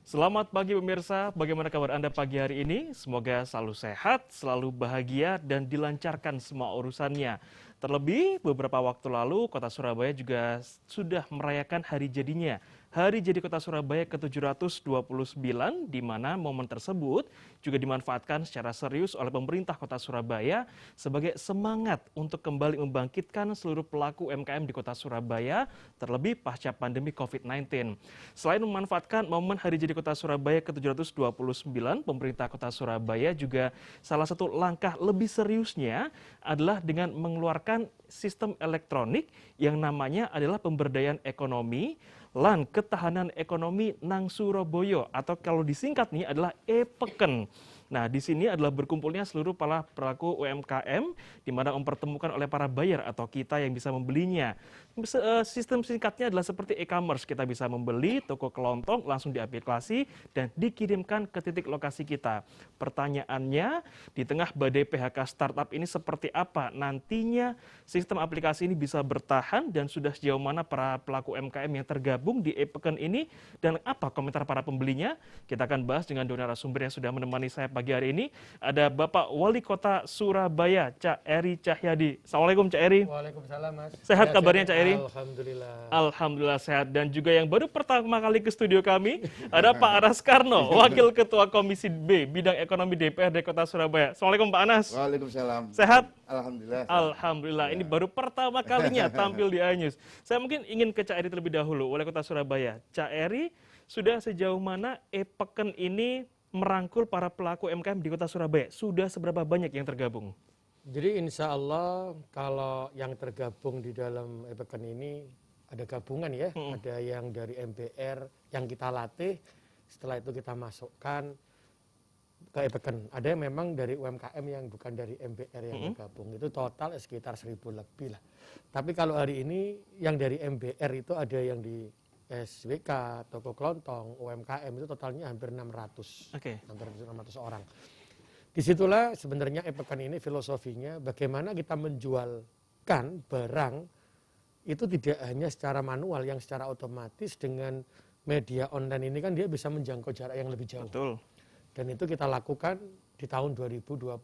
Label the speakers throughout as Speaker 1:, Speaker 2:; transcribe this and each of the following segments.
Speaker 1: Selamat pagi pemirsa, bagaimana kabar Anda pagi hari ini? Semoga selalu sehat, selalu bahagia, dan dilancarkan semua urusannya. Terlebih, beberapa waktu lalu Kota Surabaya juga sudah merayakan hari jadinya. Hari jadi Kota Surabaya ke-729, di mana momen tersebut juga dimanfaatkan secara serius oleh pemerintah Kota Surabaya sebagai semangat untuk kembali membangkitkan seluruh pelaku UMKM di Kota Surabaya, terlebih pasca pandemi COVID-19. Selain memanfaatkan momen hari jadi Kota Surabaya ke-729, pemerintah Kota Surabaya juga salah satu langkah lebih seriusnya adalah dengan mengeluarkan sistem elektronik yang namanya adalah pemberdayaan ekonomi lan ketahanan ekonomi nang Surabaya, atau kalau disingkat nih adalah e-Peken. Nah, di sini adalah berkumpulnya seluruh para pelaku UMKM di mana mempertemukan oleh para buyer atau kita yang bisa membelinya. Sistem singkatnya adalah seperti e-commerce. Kita bisa membeli toko kelontong langsung di aplikasi dan dikirimkan ke titik lokasi kita. Pertanyaannya, di tengah badai PHK startup ini seperti apa nantinya sistem aplikasi ini bisa bertahan dan sudah sejauh mana para pelaku UMKM yang tergabung di e-Peken ini dan apa komentar para pembelinya? Kita akan bahas dengan dua narasumber yang sudah menemani saya pagi hari ini. Ada Bapak Wali Kota Surabaya, Cak Eri Cahyadi. Assalamualaikum Cak Eri.
Speaker 2: Waalaikumsalam Mas.
Speaker 1: Sehat kabarnya Cak Eri?
Speaker 2: Alhamdulillah.
Speaker 1: Alhamdulillah sehat. Dan juga yang baru pertama kali ke studio kami ada Pak Anas Karno, Wakil Ketua Komisi B Bidang Ekonomi DPRD Kota Surabaya. Assalamualaikum Pak Anas.
Speaker 3: Waalaikumsalam.
Speaker 1: Sehat?
Speaker 3: Alhamdulillah.
Speaker 1: Alhamdulillah. Ini baru pertama kalinya tampil di iNews. Saya mungkin ingin ke Cak Eri terlebih dahulu, Wali Kota Surabaya. Cak Eri, sudah sejauh mana e-Peken ini merangkul para pelaku UMKM di Kota Surabaya? Sudah seberapa banyak yang tergabung?
Speaker 2: Jadi insya Allah kalau yang tergabung di dalam e-Peken ini ada gabungan ya. Ada yang dari MBR yang kita latih, setelah itu kita masukkan ke e-Peken. Ada yang memang dari UMKM yang bukan dari MBR yang bergabung. Itu total sekitar 1.000 lebih lah. Tapi kalau hari ini yang dari MBR itu ada yang di SWK, toko kelontong, UMKM itu totalnya hampir 600. Hampir 600 orang. Disitulah sebenarnya e-Peken ini filosofinya bagaimana kita menjualkan barang itu tidak hanya secara manual, yang secara otomatis dengan media online ini kan dia bisa menjangkau jarak yang lebih jauh.
Speaker 1: Betul.
Speaker 2: Dan itu kita lakukan di tahun 2021.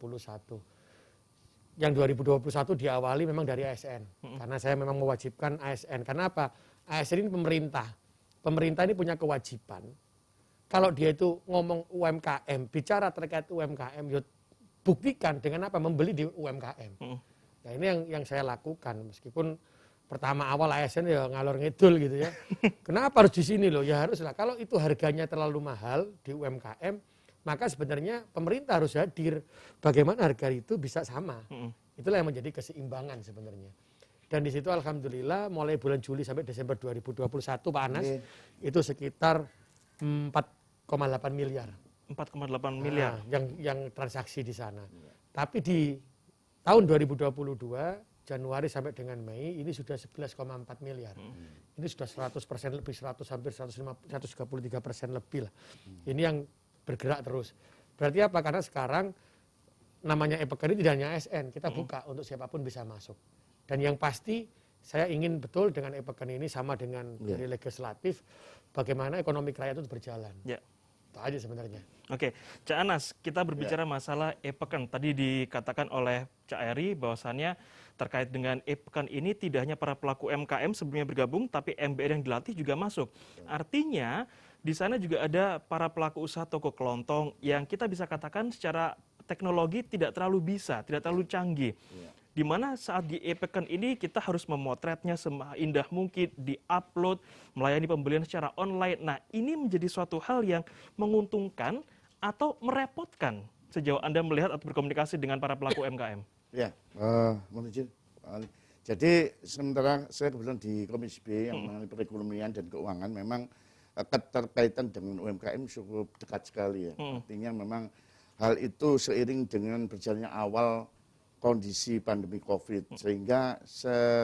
Speaker 2: Yang 2021 diawali memang dari ASN. Karena saya memang mewajibkan ASN. Karena apa? ASN ini pemerintah. Pemerintah ini punya kewajiban. Kalau dia itu ngomong UMKM, bicara terkait UMKM, ya buktikan dengan apa? Membeli di UMKM. Nah ini yang saya lakukan. Meskipun pertama awal ASN ya ngalor ngidul gitu ya. Kenapa harus di sini loh? Ya haruslah. Kalau itu harganya terlalu mahal di UMKM, maka sebenarnya pemerintah harus hadir. Bagaimana harga itu bisa sama. Itulah yang menjadi keseimbangan sebenarnya. Dan di situ alhamdulillah mulai bulan Juli sampai Desember 2021 Pak Anas itu sekitar 4,8 miliar.
Speaker 1: 4,8 miliar.
Speaker 2: Yang transaksi di sana. Tapi di tahun 2022 Januari sampai dengan Mei ini sudah 11,4 miliar. Ini sudah 100% lebih, hampir 133% lebih lah. Ini yang bergerak terus. Berarti apa? Karena sekarang namanya e-Peken ini tidak hanya ASN, kita buka untuk siapapun bisa masuk. Dan yang pasti saya ingin betul dengan e-Peken ini sama dengan dari legislatif, bagaimana ekonomi kerakyatan itu berjalan. Itu aja sebenarnya.
Speaker 1: Oke, Cak Anas, kita berbicara masalah e-Peken. Tadi dikatakan oleh Cak Eri bahwasannya terkait dengan e-Peken ini tidak hanya para pelaku UMKM sebelumnya bergabung, tapi MBR yang dilatih juga masuk. Artinya di sana juga ada para pelaku usaha toko kelontong yang kita bisa katakan secara teknologi tidak terlalu bisa, tidak terlalu canggih. Di mana saat di e-Peken ini kita harus memotretnya seindah mungkin, di-upload, melayani pembelian secara online. Nah, ini menjadi suatu hal yang menguntungkan atau merepotkan sejauh Anda melihat atau berkomunikasi dengan para pelaku UMKM?
Speaker 3: Ya, mohon izin. Jadi sementara saya kebetulan di Komisi B yang mengenai perekonomian dan keuangan, memang keterkaitan dengan UMKM cukup dekat sekali ya. Artinya memang hal itu seiring dengan berjalannya awal kondisi pandemi COVID, sehingga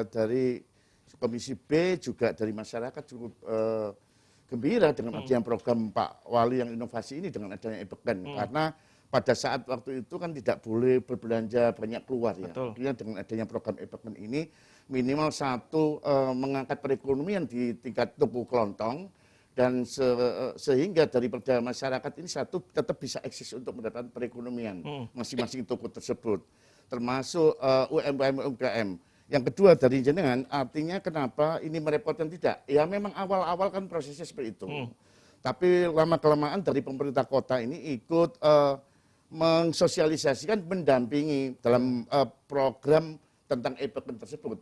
Speaker 3: dari Komisi B juga dari masyarakat cukup gembira dengan adanya program Pak Wali yang inovasi ini dengan adanya e-Peken. Karena pada saat waktu itu kan tidak boleh berbelanja banyak keluar ya. Artinya dengan adanya program e-Peken ini minimal satu mengangkat perekonomian di tingkat toko kelontong dan sehingga daripada masyarakat ini satu tetap bisa eksis untuk mendapatkan perekonomian masing-masing toko tersebut, termasuk UMKM. Yang kedua dari jenengan, artinya kenapa ini merepotkan tidak? Ya memang awal-awal kan prosesnya seperti itu. Tapi lama-kelamaan dari pemerintah kota ini ikut mensosialisasikan, mendampingi dalam program tentang e-pekan tersebut.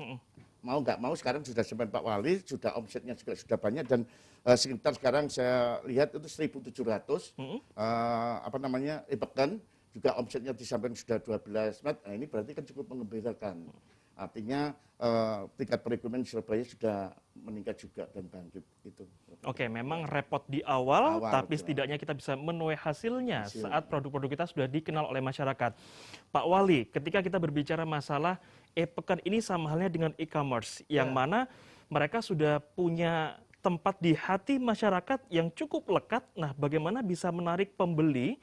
Speaker 3: Mau nggak mau sekarang sudah sampai Pak Wali, sudah omsetnya juga sudah banyak dan sekitar sekarang saya lihat itu 1.700 e-pekan, juga omsetnya disampaikan sudah 12 mat. Nah, ini berarti kan cukup mengembirakan. Artinya tingkat perekonomian Surabaya sudah meningkat juga dan bangkit itu.
Speaker 1: Oke, memang repot di awal tapi
Speaker 3: betul.
Speaker 1: setidaknya kita bisa menuai hasilnya saat produk-produk kita sudah dikenal oleh masyarakat. Pak Wali, ketika kita berbicara masalah e-pekan ini sama halnya dengan e-commerce, yang mana mereka sudah punya tempat di hati masyarakat yang cukup lekat. Nah, bagaimana bisa menarik pembeli,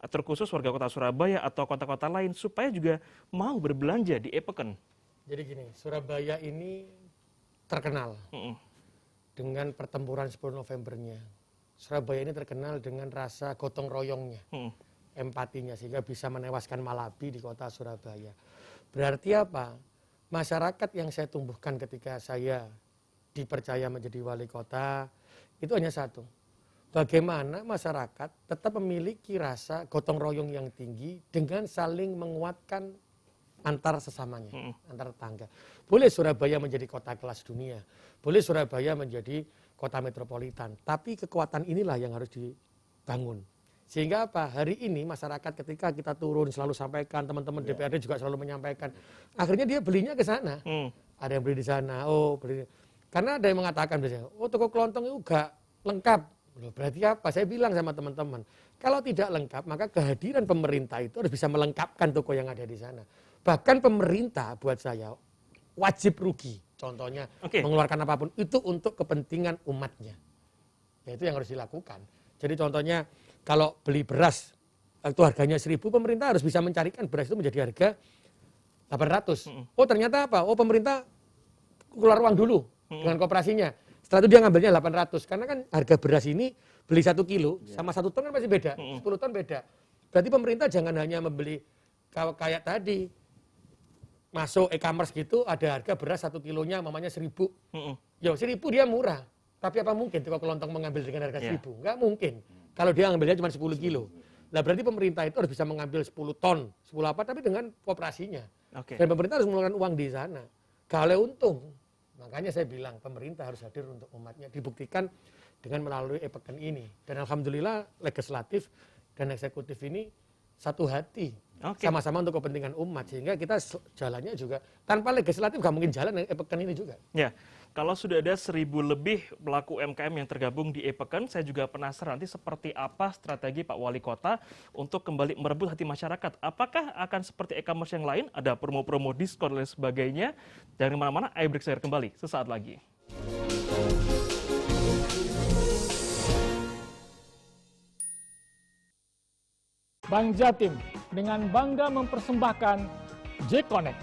Speaker 1: terkhusus warga kota Surabaya atau kota-kota lain, supaya juga mau berbelanja di e-pekan?
Speaker 2: Jadi gini, Surabaya ini terkenal dengan pertempuran 10 Novembernya. Surabaya ini terkenal dengan rasa gotong royongnya, empatinya, sehingga bisa menewaskan Malabi di kota Surabaya. Berarti apa? Masyarakat yang saya tumbuhkan ketika saya dipercaya menjadi wali kota, itu hanya satu. Bagaimana masyarakat tetap memiliki rasa gotong royong yang tinggi dengan saling menguatkan antar sesamanya, antar tetangga. Boleh Surabaya menjadi kota kelas dunia, boleh Surabaya menjadi kota metropolitan, tapi kekuatan inilah yang harus dibangun. Sehingga apa? Hari ini masyarakat ketika kita turun selalu sampaikan, teman-teman DPRD juga selalu menyampaikan, akhirnya dia belinya ke sana. Ada yang beli di sana, beli. Karena ada yang mengatakan biasanya, toko kelontong itu enggak lengkap. Loh, berarti apa? Saya bilang sama teman-teman, kalau tidak lengkap, maka kehadiran pemerintah itu harus bisa melengkapkan toko yang ada di sana. Bahkan pemerintah buat saya wajib rugi. Contohnya mengeluarkan apapun itu untuk kepentingan umatnya. Ya, itu yang harus dilakukan. Jadi contohnya kalau beli beras itu harganya 1.000, pemerintah harus bisa mencarikan beras itu menjadi harga 800. Ternyata apa? Pemerintah keluar uang dulu dengan koperasinya. Setelah itu dia ngambilnya 800. Karena kan harga beras ini beli 1 kilo sama 1 ton kan masih beda. 10 ton beda. Berarti pemerintah jangan hanya membeli kayak tadi. Masuk e-commerce gitu ada harga beras 1 kilonya mamanya 1.000. Ya 1.000 dia murah. Tapi apa mungkin toko kelontong mengambil dengan harga 1.000? Enggak mungkin. Kalau dia ngambilnya cuma 10 kilo. Nah berarti pemerintah itu harus bisa mengambil 10 ton, 10 apa, tapi dengan kooperasinya. Dan pemerintah harus mengeluarkan uang di sana. Kalau untung. Makanya saya bilang pemerintah harus hadir untuk umatnya. Dibuktikan dengan melalui e-pekan ini. Dan alhamdulillah legislatif dan eksekutif ini satu hati. Sama-sama untuk kepentingan umat. Sehingga kita jalannya juga tanpa legislatif nggak mungkin jalan e-pekan ini juga.
Speaker 1: Ya, kalau sudah ada 1.000 lebih pelaku UMKM yang tergabung di e-pekan, saya juga penasaran nanti seperti apa strategi Pak Wali Kota untuk kembali merebut hati masyarakat. Apakah akan seperti e-commerce yang lain, ada promo-promo diskon dan sebagainya? Jangan kemana-mana, ayo break saya kembali sesaat lagi.
Speaker 4: Bank Jatim dengan bangga mempersembahkan J-Connect,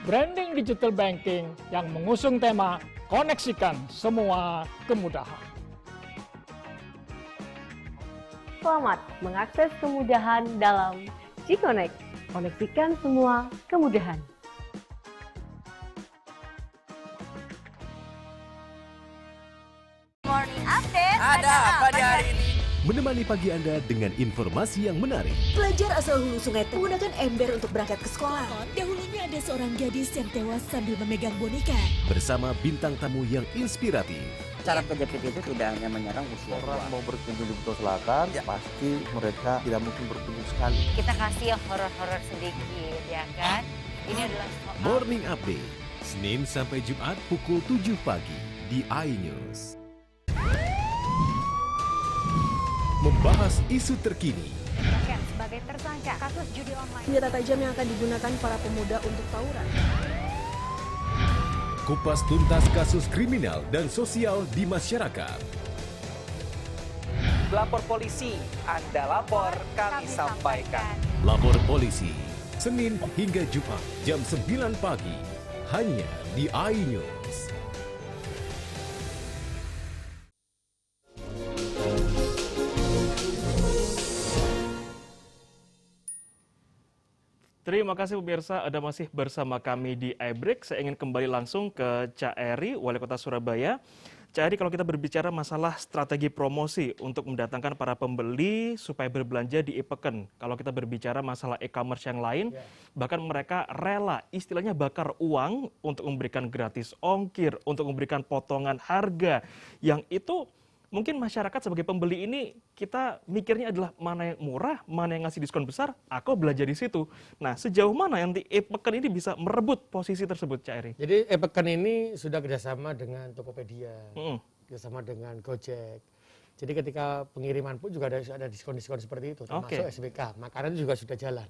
Speaker 4: branding digital banking yang mengusung tema koneksikan semua kemudahan.
Speaker 5: Selamat mengakses kemudahan dalam J-Connect, koneksikan semua kemudahan.
Speaker 6: Morning Update
Speaker 7: ada apa di hari ini?
Speaker 8: Menemani pagi Anda dengan informasi yang menarik.
Speaker 6: Pelajar asal hulu sungai menggunakan ember untuk berangkat ke sekolah.
Speaker 9: Dahulunya ada seorang gadis yang tewas sambil memegang boneka.
Speaker 8: Bersama bintang tamu yang inspiratif.
Speaker 7: Cara kejepit itu tidak hanya menyerang usia
Speaker 10: orang mau berkunjung di Buton Selatan, pasti mereka tidak mungkin berkunjung sekali.
Speaker 6: Kita kasih yang horor-horor sedikit, ya kan? Ini adalah soal
Speaker 8: Morning Update, Senin sampai Jumat pukul 7 pagi di iNews. Membahas isu terkini.
Speaker 5: Sebagai tersangka kasus judi online.
Speaker 11: Senjata tajam yang akan digunakan para pemuda untuk tawuran.
Speaker 8: Kupas tuntas kasus kriminal dan sosial di masyarakat.
Speaker 7: Lapor polisi, Anda lapor, kami sampaikan.
Speaker 8: Lapor polisi, Senin hingga Jumat jam 9 pagi, hanya di iNews.
Speaker 1: Terima kasih pemirsa, Anda masih bersama kami di iBreak. Saya ingin kembali langsung ke Cak Eri, Wali Kota Surabaya. Cak Eri, kalau kita berbicara masalah strategi promosi untuk mendatangkan para pembeli supaya berbelanja di e-Peken. Kalau kita berbicara masalah e-commerce yang lain, bahkan mereka rela istilahnya bakar uang untuk memberikan gratis ongkir, untuk memberikan potongan harga. Yang itu mungkin masyarakat sebagai pembeli ini kita mikirnya adalah mana yang murah, mana yang ngasih diskon besar, aku belanja di situ. Nah, sejauh mana nanti e-Peken ini bisa merebut posisi tersebut, Cak Eri?
Speaker 2: Jadi e-Peken ini sudah kerjasama dengan Tokopedia, kerjasama dengan Gojek. Jadi ketika pengiriman pun juga ada diskon-diskon seperti itu, termasuk SBK. Makanan juga sudah jalan.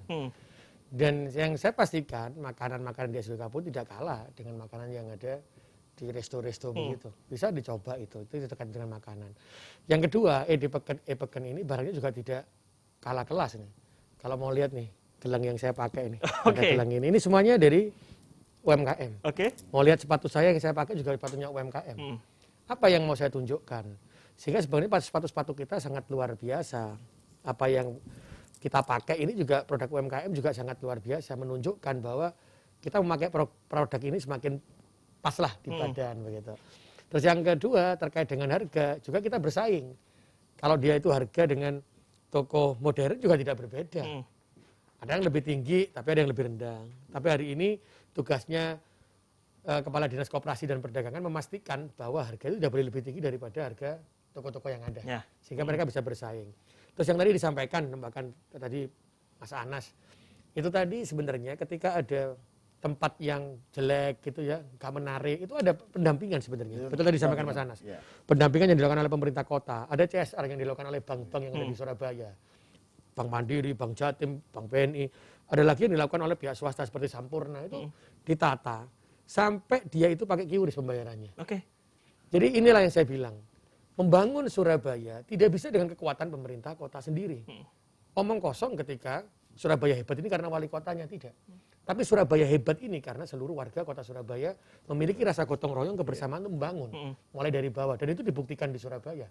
Speaker 2: Dan yang saya pastikan makanan-makanan di SBK pun tidak kalah dengan makanan yang ada di resto-resto begitu. Bisa dicoba itu terkait dengan makanan. Yang kedua, e-Peken ini barangnya juga tidak kalah kelas nih. Kalau mau lihat nih, gelang yang saya pakai ini. Ada gelang ini semuanya dari UMKM. Mau lihat sepatu saya yang saya pakai juga sepatunya UMKM. Apa yang mau saya tunjukkan? Sehingga sebenarnya sepatu-sepatu kita sangat luar biasa. Apa yang kita pakai ini juga produk UMKM juga sangat luar biasa, menunjukkan bahwa kita memakai produk ini semakin pas lah di badan begitu. Terus yang kedua terkait dengan harga juga kita bersaing. Kalau dia itu harga dengan toko modern juga tidak berbeda. Ada yang lebih tinggi tapi ada yang lebih rendah. Tapi hari ini tugasnya Kepala Dinas Koperasi dan Perdagangan memastikan bahwa harga itu tidak boleh lebih tinggi daripada harga toko-toko yang ada. Sehingga mereka bisa bersaing. Terus yang tadi disampaikan bahkan tadi Mas Anas, itu tadi sebenarnya ketika ada tempat yang jelek gitu ya, nggak menarik, itu ada pendampingan sebenarnya. Betul tadi disampaikan Mas Anas. Pendampingan yang dilakukan oleh pemerintah kota, ada CSR yang dilakukan oleh bank-bank yang ada di Surabaya. Bank Mandiri, Bank Jatim, Bank BNI. Ada lagi yang dilakukan oleh pihak swasta seperti Sampurna, itu ditata sampai dia itu pakai QRIS pembayarannya. Jadi inilah yang saya bilang, membangun Surabaya tidak bisa dengan kekuatan pemerintah kota sendiri. Omong kosong ketika Surabaya hebat ini karena wali kotanya, tidak. Tapi Surabaya hebat ini karena seluruh warga kota Surabaya memiliki rasa gotong royong kebersamaan untuk membangun. Mulai dari bawah. Dan itu dibuktikan di Surabaya.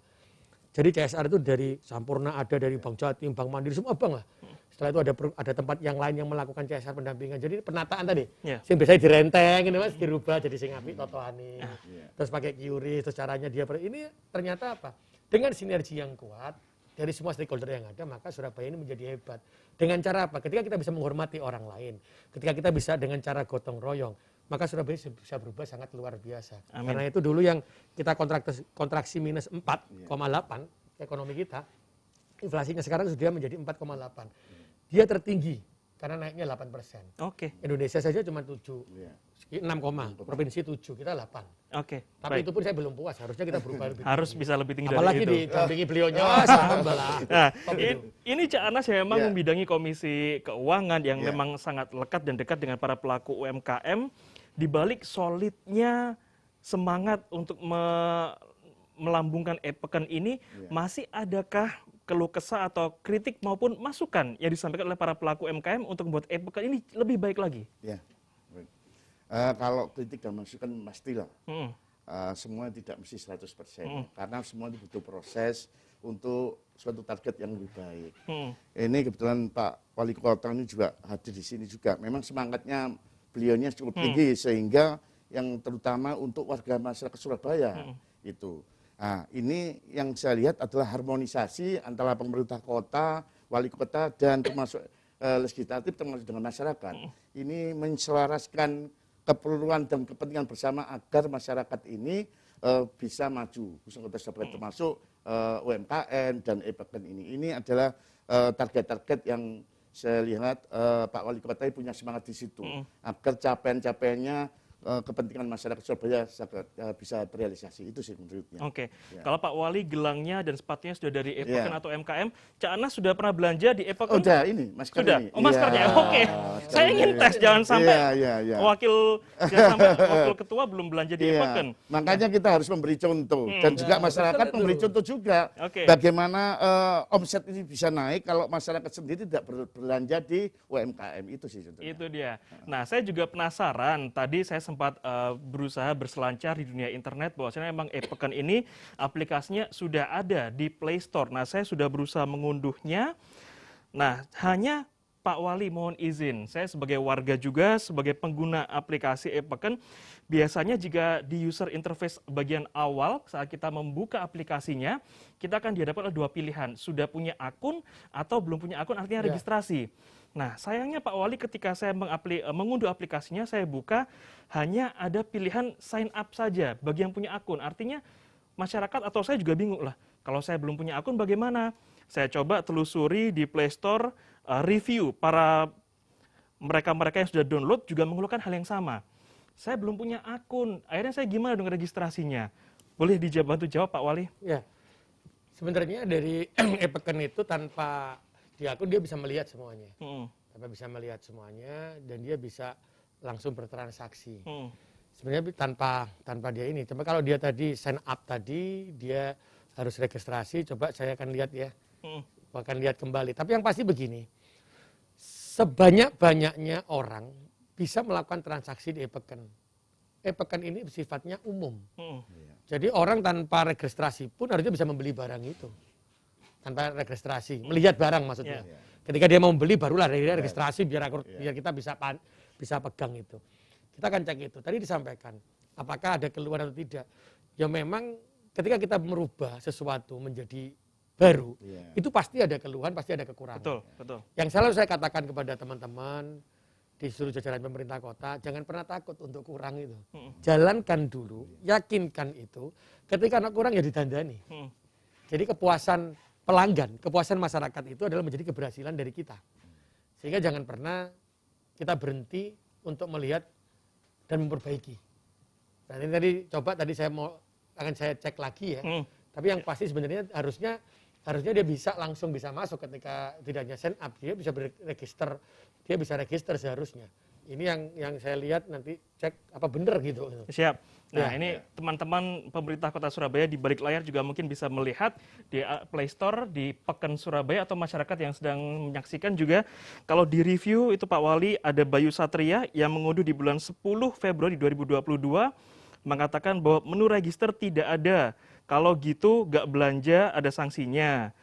Speaker 2: Jadi CSR itu dari Sampurna, ada dari Bank Jatim, Bank Mandiri, semua bank lah. Setelah itu ada tempat yang lain yang melakukan CSR pendampingan. Jadi penataan tadi, yang biasanya direnteng, ini mas, dirubah jadi sing apik totoane. Terus pakai QRIS, terus caranya dia. Ini ternyata apa? Dengan sinergi yang kuat, dari semua stakeholder yang ada, maka Surabaya ini menjadi hebat. Dengan cara apa? Ketika kita bisa menghormati orang lain, ketika kita bisa dengan cara gotong royong, maka Surabaya bisa berubah sangat luar biasa. Karena itu dulu yang kita kontraksi minus 4,8 ekonomi kita, inflasinya sekarang sudah menjadi 4,8. Dia tertinggi karena naiknya 8%. Indonesia saja cuma 7. 6, provinsi 7, kita 8. Tapi itu pun saya belum puas, harusnya kita berubah lebih tinggi.
Speaker 1: Harus bisa lebih tinggi
Speaker 2: apalagi
Speaker 1: dari itu.
Speaker 2: didampingi beliaunya,
Speaker 1: ini Cak Anas yang memang membidangi Komisi Keuangan yang memang sangat lekat dan dekat dengan para pelaku UMKM. Di balik solidnya semangat untuk melambungkan e-Peken ini, masih adakah keluh kesah atau kritik maupun masukan yang disampaikan oleh para pelaku UMKM untuk membuat e-Peken ini lebih baik lagi?
Speaker 3: Kalau kritik dan masukan pastilah. Semua tidak mesti 100%. Karena semua itu butuh proses untuk suatu target yang lebih baik. Ini kebetulan Pak Wali Kota ini juga hadir di sini juga. Memang semangatnya beliaunya cukup tinggi sehingga yang terutama untuk warga masyarakat Surabaya itu. Nah, ini yang saya lihat adalah harmonisasi antara pemerintah kota, wali kota dan termasuk legislatif termasuk dengan masyarakat. Ini menselaraskan keperluan dan kepentingan bersama agar masyarakat ini bisa maju. Khususnya kota Surabaya termasuk UMKM dan e-Peken ini. Ini adalah target-target yang saya lihat Pak Wali Kota punya semangat di situ. Agar capaian-capaiannya kepentingan masyarakat Surabaya bisa terrealisasi. Itu sih menurutnya.
Speaker 1: Kalau Pak Wali gelangnya dan sepatunya sudah dari e-Peken atau MKM, Cak Anas sudah pernah belanja di e-Peken?
Speaker 3: Sudah, ini masker
Speaker 1: sudah.
Speaker 3: Ini.
Speaker 1: Maskernya. Saya ingin tes, jangan sampai wakil ketua belum belanja di e-Peken.
Speaker 3: Makanya kita harus memberi contoh dan juga masyarakat memberi contoh juga. Bagaimana omset ini bisa naik kalau masyarakat sendiri tidak belanja di UMKM itu sih contohnya.
Speaker 1: Itu dia. Nah, saya juga penasaran. Tadi saya sempat berusaha berselancar di dunia internet bahwasanya memang e-Peken ini aplikasinya sudah ada di Play Store. Nah, saya sudah berusaha mengunduhnya. Nah, hanya Pak Wali mohon izin, saya sebagai warga juga, sebagai pengguna aplikasi e-Peken, biasanya jika di user interface bagian awal saat kita membuka aplikasinya, kita akan dihadapkan oleh dua pilihan, sudah punya akun atau belum punya akun, artinya registrasi. Nah, sayangnya Pak Wali ketika saya mengunduh aplikasinya, saya buka, hanya ada pilihan sign up saja bagi yang punya akun. Artinya masyarakat atau saya juga bingung lah, kalau saya belum punya akun bagaimana? Saya coba telusuri di Play Store, review para mereka-mereka yang sudah download juga mengeluhkan hal yang sama. Saya belum punya akun, akhirnya saya gimana dengan registrasinya? Boleh bantu jawab Pak Wali?
Speaker 2: Ya, sebenarnya dari e-Peken itu tanpa di akun dia bisa melihat semuanya. Tanpa bisa melihat semuanya dan dia bisa langsung bertransaksi. Sebenarnya tanpa dia ini. Cuma kalau dia tadi sign up tadi, dia harus registrasi. Coba saya akan lihat ya. Akan lihat kembali. Tapi yang pasti begini, sebanyak-banyaknya orang bisa melakukan transaksi di e-Peken. E-Peken ini sifatnya umum. Jadi orang tanpa registrasi pun harusnya bisa membeli barang itu. Tanpa registrasi, melihat barang maksudnya. Ketika dia mau beli barulah dia registrasi biar kita bisa pegang itu. Kita akan cek itu. Tadi disampaikan, apakah ada keluhan atau tidak. Ya memang ketika kita merubah sesuatu menjadi baru, itu pasti ada keluhan, pasti ada kekurangan.
Speaker 1: Betul.
Speaker 2: Yang selalu saya katakan kepada teman-teman di seluruh jajaran pemerintah kota, jangan pernah takut untuk kurang itu. Jalankan dulu, yakinkan itu. Ketika anak kurang ya ditandani. Jadi kepuasan pelanggan, kepuasan masyarakat itu adalah menjadi keberhasilan dari kita. Sehingga jangan pernah kita berhenti untuk melihat dan memperbaiki. Nah, ini tadi saya akan saya cek lagi ya. Tapi yang pasti sebenarnya harusnya dia langsung bisa masuk ketika tidak hanya sign up, dia bisa berregister, dia bisa register seharusnya. Ini yang saya lihat nanti cek apa benar gitu.
Speaker 1: Siap. Nah ini teman-teman pemerintah Kota Surabaya di balik layar juga mungkin bisa melihat di Play Store di Peken Surabaya atau masyarakat yang sedang menyaksikan juga. Kalau di review itu Pak Wali ada Bayu Satria yang mengunduh di bulan 10 Februari 2022 mengatakan bahwa menu register tidak ada. Kalau gitu gak belanja ada sanksinya.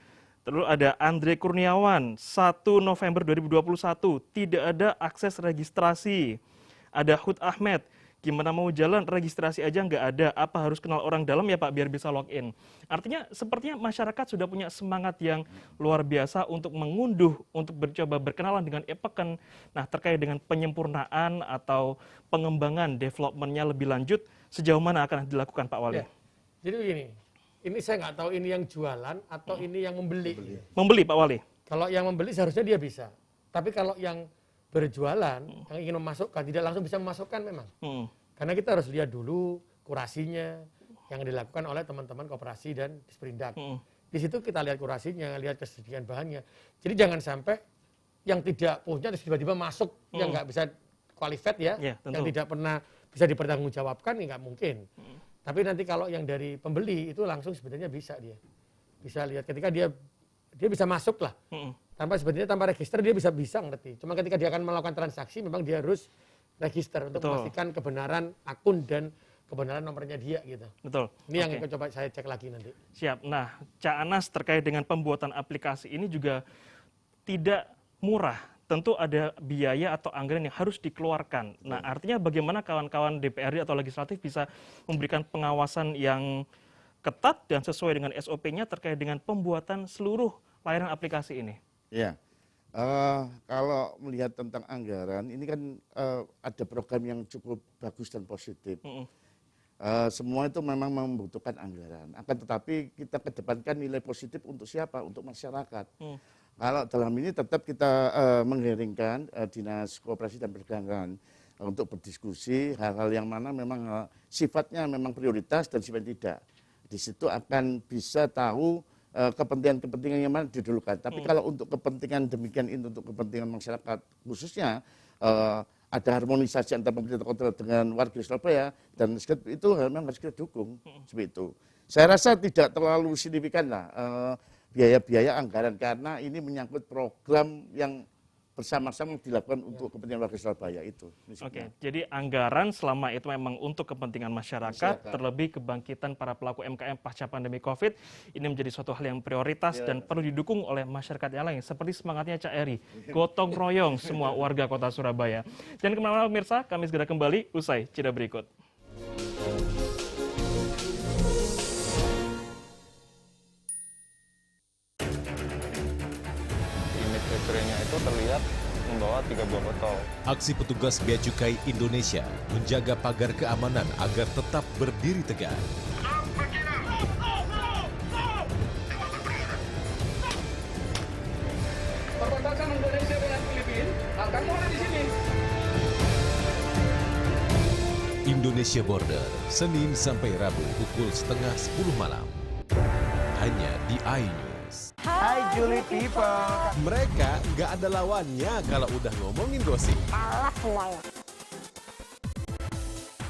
Speaker 1: Terus ada Andre Kurniawan, 1 November 2021, tidak ada akses registrasi. Ada Hud Ahmed, gimana mau jalan registrasi aja nggak ada, apa harus kenal orang dalam ya Pak biar bisa login. Artinya sepertinya masyarakat sudah punya semangat yang luar biasa untuk mengunduh, untuk mencoba berkenalan dengan e-Peken. Nah terkait dengan penyempurnaan atau pengembangan developmentnya lebih lanjut, sejauh mana akan dilakukan Pak Wali?
Speaker 2: Ya. Jadi begini, ini saya nggak tahu ini yang jualan atau ini yang membeli.
Speaker 1: Membeli Pak Wali?
Speaker 2: Kalau yang membeli seharusnya dia bisa. Tapi kalau yang berjualan, yang ingin memasukkan, tidak langsung bisa memasukkan memang. Karena kita harus lihat dulu kurasinya yang dilakukan oleh teman-teman koperasi dan Disperindak. Di situ kita lihat kurasinya, lihat kesediaan bahannya. Jadi jangan sampai yang tidak punya terus tiba-tiba masuk, yang nggak bisa qualified ya, yang tidak pernah bisa dipertanggungjawabkan, ya nggak mungkin. Tapi nanti kalau yang dari pembeli itu langsung sebenarnya bisa lihat ketika dia bisa masuk lah. Tanpa register dia bisa ngerti. Cuma ketika dia akan melakukan transaksi memang dia harus register untuk memastikan kebenaran akun dan kebenaran nomornya dia gitu.
Speaker 1: Betul.
Speaker 2: Ini yang coba saya cek lagi nanti.
Speaker 1: Siap. Nah, Cak Anas terkait dengan pembuatan aplikasi ini juga tidak murah. Tentu ada biaya atau anggaran yang harus dikeluarkan. Nah, artinya bagaimana kawan-kawan DPRD atau legislatif bisa memberikan pengawasan yang ketat dan sesuai dengan SOP-nya terkait dengan pembuatan seluruh layanan aplikasi ini?
Speaker 3: Ya, kalau melihat tentang anggaran, ini kan ada program yang cukup bagus dan positif. Semua itu memang membutuhkan anggaran. Akan tetapi kita kedepankan nilai positif untuk siapa? Untuk masyarakat. Kalau dalam ini tetap kita mengheringkan Dinas Koperasi dan Perdagangan untuk berdiskusi hal-hal yang mana memang sifatnya memang prioritas dan sifatnya tidak. Di situ akan bisa tahu kepentingan-kepentingan yang mana didulukan. Tapi kalau untuk kepentingan demikian ini untuk kepentingan masyarakat khususnya ada harmonisasi antara pemerintah kota dengan warga Surabaya dan itu memang harus kita dukung seperti itu. Saya rasa tidak terlalu signifikan lah biaya-biaya anggaran karena ini menyangkut program yang bersama-sama dilakukan untuk kepentingan warga Surabaya itu.
Speaker 1: Oke, jadi anggaran selama itu memang untuk kepentingan masyarakat, terlebih kebangkitan para pelaku UMKM pasca pandemi COVID, ini menjadi suatu hal yang prioritas dan perlu didukung oleh masyarakat yang lain. Seperti semangatnya Cak Eri, gotong royong semua warga kota Surabaya. Dan kemana-mana pemirsa, kami segera kembali usai jeda berikut.
Speaker 12: X-ray-nya itu terlihat membawa 3 buah botol.
Speaker 8: Aksi petugas Bea Cukai Indonesia menjaga pagar keamanan agar tetap berdiri tegak.
Speaker 13: Perbatasan Indonesia dengan Filipina akan mulai di sini.
Speaker 8: Indonesia Border, Senin sampai Rabu pukul 9:30 malam. Hanya di iNews.
Speaker 7: Hai Julie People.
Speaker 8: Mereka nggak ada lawannya kalau udah ngomongin gosip.
Speaker 5: Kalah semuanya.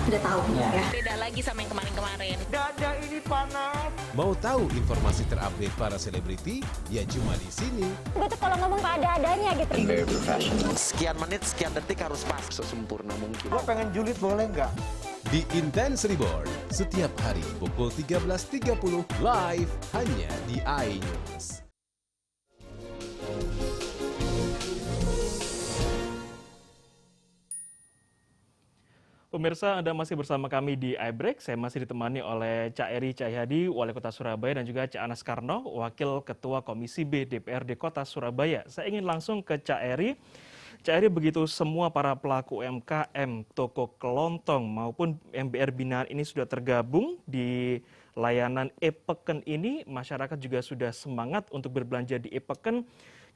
Speaker 11: Udah tahu ya.
Speaker 6: Beda lagi sama yang kemarin-kemarin.
Speaker 7: Dada ini panas.
Speaker 8: Mau tahu informasi terupdate para selebriti? Ya cuma di sini.
Speaker 5: Gue tuh kalau ngomong ada-adanya gitu.
Speaker 7: Very professional. Sekian menit, sekian detik harus pas. Sesempurna mungkin. Gue pengen julid boleh nggak?
Speaker 8: Di Intense Reborn, setiap hari pukul 13.30 live hanya di iNews.
Speaker 1: Pemirsa, Anda masih bersama kami di iBreak. Saya masih ditemani oleh Cak Eri Cahyadi, Wali Kota Surabaya, dan juga Cak Anas Karno, Wakil Ketua Komisi B DPRD Kota Surabaya. Saya ingin langsung ke Cak Eri. Cak Eri, begitu semua para pelaku UMKM, toko kelontong maupun MBR binaan ini sudah tergabung di layanan e-Peken ini, masyarakat juga sudah semangat untuk berbelanja di e-Peken.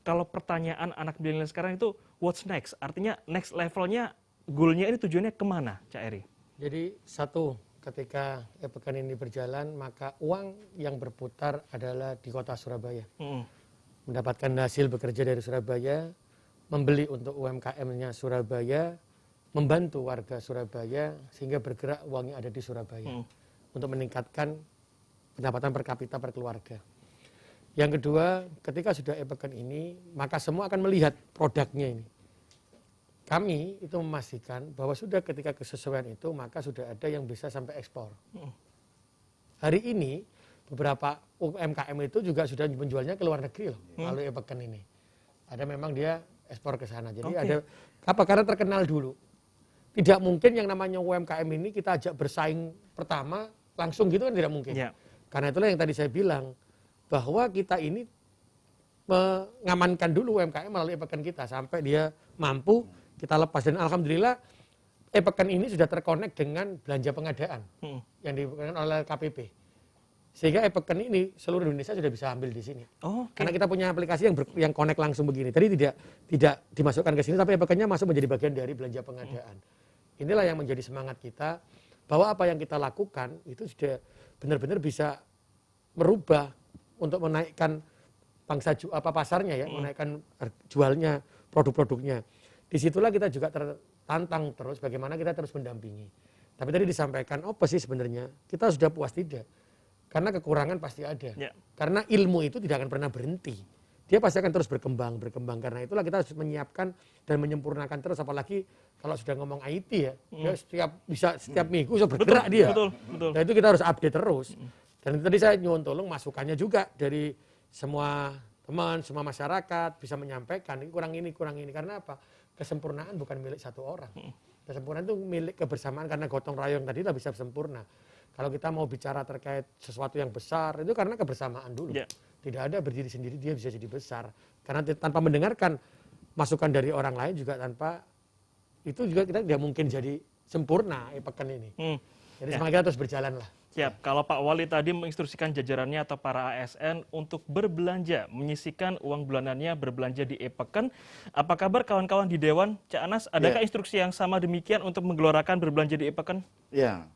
Speaker 1: Kalau pertanyaan anak milenial sekarang itu, what's next? Artinya next levelnya, goalnya ini tujuannya kemana, Cak Eri?
Speaker 2: Jadi satu, ketika e-Pekan ini berjalan, maka uang yang berputar adalah di kota Surabaya. Mendapatkan hasil bekerja dari Surabaya, membeli untuk UMKM-nya Surabaya, membantu warga Surabaya, sehingga bergerak uangnya ada di Surabaya. Untuk meningkatkan pendapatan per kapita per keluarga. Yang kedua, ketika sudah e-Pekan ini, maka semua akan melihat produknya ini. Kami itu memastikan bahwa sudah ketika kesesuaian itu, maka sudah ada yang bisa sampai ekspor. Hari ini, beberapa UMKM itu juga sudah menjualnya ke luar negeri loh, melalui e-Pekan ini. Ada memang dia ekspor ke sana. Jadi ada apa? Karena terkenal dulu. Tidak mungkin yang namanya UMKM ini kita ajak bersaing pertama langsung gitu kan, tidak mungkin. Karena itulah yang tadi saya bilang bahwa kita ini mengamankan dulu UMKM melalui e-Pekan kita sampai dia mampu kita lepas. Dan alhamdulillah e-Pekan ini sudah terkonek dengan belanja pengadaan yang diberikan oleh KPP. Sehingga e-Pekan ini seluruh Indonesia sudah bisa ambil di sini. Karena kita punya aplikasi yang connect langsung begini. Tadi tidak dimasukkan ke sini, tapi e-Pekannya masuk menjadi bagian dari belanja pengadaan. Inilah yang menjadi semangat kita bahwa apa yang kita lakukan itu sudah benar-benar bisa merubah untuk menaikkan pasarnya ya, menaikkan jualnya produk-produknya. Disitulah kita juga tertantang terus bagaimana kita terus mendampingi. Tapi tadi disampaikan, apa sih sebenarnya? Kita sudah puas tidak? Karena kekurangan pasti ada. Karena ilmu itu tidak akan pernah berhenti. Dia pasti akan terus berkembang. Karena itulah kita harus menyiapkan dan menyempurnakan terus. Apalagi kalau sudah ngomong IT ya, dia setiap minggu bisa bergerak dia.
Speaker 1: Betul.
Speaker 2: Nah itu kita harus update terus. Dan tadi saya nyuwun tolong masukannya juga dari semua teman, semua masyarakat bisa menyampaikan kurang ini. Karena apa? Kesempurnaan bukan milik satu orang. Kesempurnaan itu milik kebersamaan, karena gotong royong tadi lah bisa sempurna. Kalau kita mau bicara terkait sesuatu yang besar, itu karena kebersamaan dulu. Tidak ada berdiri sendiri dia bisa jadi besar. Karena tanpa mendengarkan masukan dari orang lain juga tanpa, itu juga kita tidak mungkin jadi sempurna e-Pekan ini. Jadi semangat kita terus berjalan lah.
Speaker 1: Siap, kalau Pak Wali tadi menginstruksikan jajarannya atau para ASN untuk berbelanja, menyisihkan uang bulanannya berbelanja di e-Pekan. Apa kabar kawan-kawan di Dewan? Cak Anas, adakah instruksi yang sama demikian untuk menggelorakan berbelanja di e-Pekan?
Speaker 3: Ya,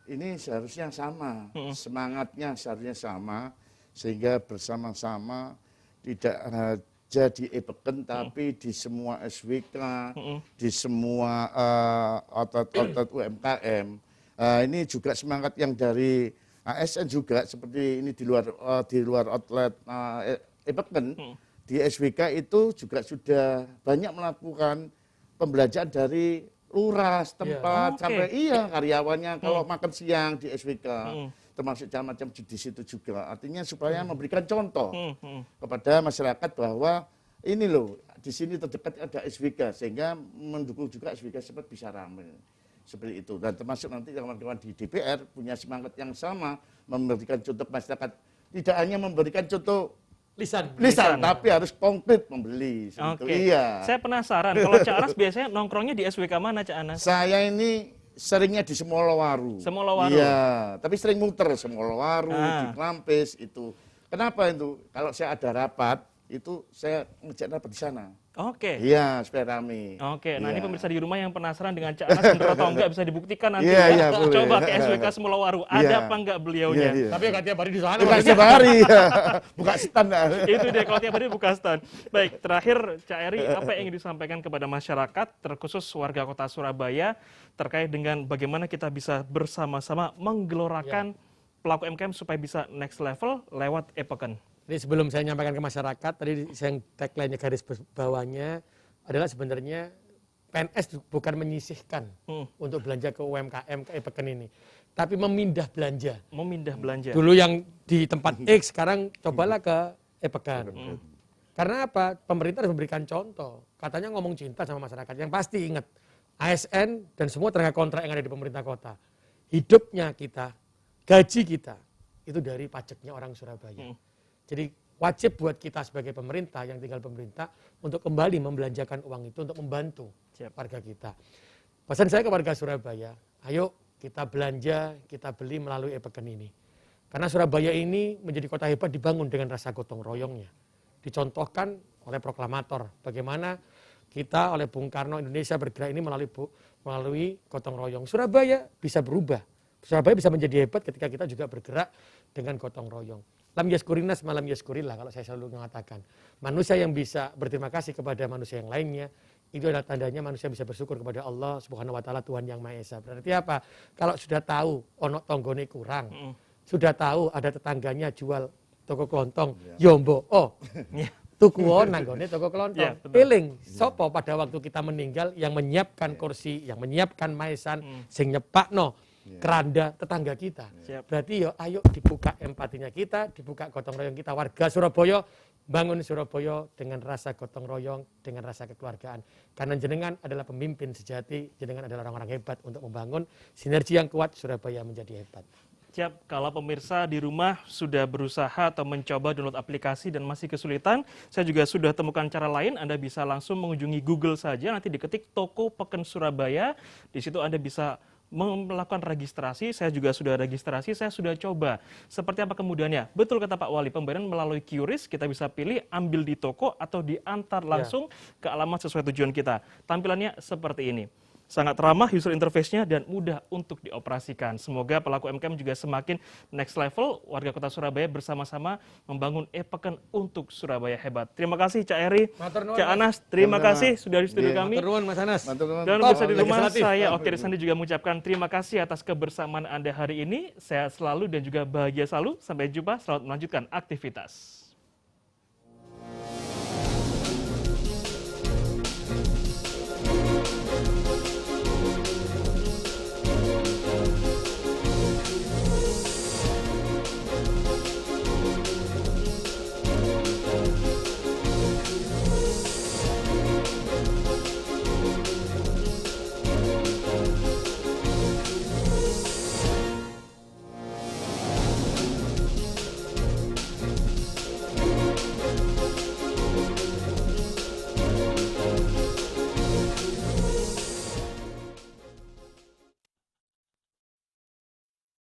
Speaker 3: ini seharusnya sama, semangatnya seharusnya sama, sehingga bersama-sama tidak hanya di e-Pekan, tapi di semua SWK, di semua otot-otot UMKM. Ini juga semangat yang dari ASN juga, seperti ini di luar outlet e-Pekan, di SWK itu juga sudah banyak melakukan pembelajaran dari lurah tempat sampai karyawannya kalau makan siang di SWK. Termasuk macam di situ juga. Artinya supaya memberikan contoh kepada masyarakat bahwa ini loh, di sini terdekat ada SWK, sehingga mendukung juga SWK cepat bisa ramai. Seperti itu. Dan termasuk nanti kawan-kawan di DPR punya semangat yang sama, memberikan contoh masyarakat. Tidak hanya memberikan contoh lisan, tapi harus konkret membeli. Iya.
Speaker 1: Saya penasaran, kalau Cak Anas biasanya nongkrongnya di SWK mana, Cak Anas?
Speaker 3: Saya ini seringnya di Semolowaru.
Speaker 1: Semolowaru.
Speaker 3: Iya, tapi sering muter Semolowaru, di Klampis itu. Kenapa itu? Kalau saya ada rapat, itu saya ngejak rapat di sana.
Speaker 1: Oke.
Speaker 3: Iya, supaya rame.
Speaker 1: Oke, nah ini pemirsa di rumah yang penasaran dengan Cak Anas bener atau enggak bisa dibuktikan nanti
Speaker 3: ya.
Speaker 1: Coba ke SWK Semolowaru, ada apa enggak beliaunya?
Speaker 2: Tapi enggak tiap hari di sana.
Speaker 3: Bukan tiap hari, buka stand.
Speaker 1: Itu deh, kalau tiap hari buka stand. Baik, terakhir Cak Eri, apa yang ingin disampaikan kepada masyarakat, terkhusus warga kota Surabaya, terkait dengan bagaimana kita bisa bersama-sama menggelorakan pelaku UMKM supaya bisa next level lewat e-Peken.
Speaker 2: Jadi sebelum saya nyampaikan ke masyarakat, tadi saya tagline-nya garis bawahnya adalah sebenarnya PNS bukan menyisihkan untuk belanja ke UMKM, ke e-Peken ini. Tapi memindah belanja.
Speaker 1: Memindah belanja.
Speaker 2: Dulu yang di tempat X, sekarang cobalah ke e-Peken. Karena apa? Pemerintah harus memberikan contoh. Katanya ngomong cinta sama masyarakat. Yang pasti ingat, ASN dan semua tenaga kontrak yang ada di pemerintah kota. Hidupnya kita, gaji kita, itu dari pajaknya orang Surabaya. Jadi wajib buat kita sebagai pemerintah yang tinggal pemerintah untuk kembali membelanjakan uang itu untuk membantu warga kita. Pesan saya ke warga Surabaya, ayo kita belanja, kita beli melalui e-Peken ini. Karena Surabaya ini menjadi kota hebat dibangun dengan rasa gotong royongnya. Dicontohkan oleh proklamator bagaimana kita oleh Bung Karno Indonesia bergerak ini melalui gotong royong. Surabaya bisa berubah. Surabaya bisa menjadi hebat ketika kita juga bergerak dengan gotong royong. Lam yaskurinas malam yaskurillah, kalau saya selalu mengatakan. Manusia yang bisa berterima kasih kepada manusia yang lainnya, itu adalah tandanya manusia bisa bersyukur kepada Allah Subhanahu wa taala, Tuhan yang Maha Esa. Berarti apa? Kalau sudah tahu ono tonggone kurang, sudah tahu ada tetangganya jual toko kelontong, yombo, tuku nanggone toko kelontong. Eling, sopo pada waktu kita meninggal yang menyiapkan kursi, yang menyiapkan maesan, sing nyepakno keranda tetangga kita. Berarti ayo dibuka empatinya kita, dibuka gotong royong kita. Warga Surabaya, bangun Surabaya dengan rasa gotong royong, dengan rasa kekeluargaan. Karena jenengan adalah pemimpin sejati, jenengan adalah orang-orang hebat untuk membangun sinergi yang kuat, Surabaya menjadi hebat.
Speaker 1: Siap, kalau pemirsa di rumah sudah berusaha atau mencoba download aplikasi dan masih kesulitan, saya juga sudah temukan cara lain. Anda bisa langsung mengunjungi Google saja, nanti diketik Toko Peken Surabaya. Di situ Anda bisa melakukan registrasi. Saya juga sudah registrasi, saya sudah coba. Seperti apa kemudahannya? Betul kata Pak Wali, pemberian melalui QRIS, kita bisa pilih ambil di toko atau diantar langsung ke alamat sesuai tujuan kita. Tampilannya seperti ini. Sangat ramah user interface-nya dan mudah untuk dioperasikan. Semoga pelaku UMKM juga semakin next level. Warga kota Surabaya bersama-sama membangun e-Peken untuk Surabaya hebat. Terima kasih Cak Eri, Cak Anas. Terima kasih sudah di studio kami.
Speaker 2: Mas Anas.
Speaker 1: Dan pemirsa di rumah, saya Oki Risandi juga mengucapkan terima kasih atas kebersamaan Anda hari ini. Sehat selalu dan juga bahagia selalu. Sampai jumpa, selamat melanjutkan aktivitas.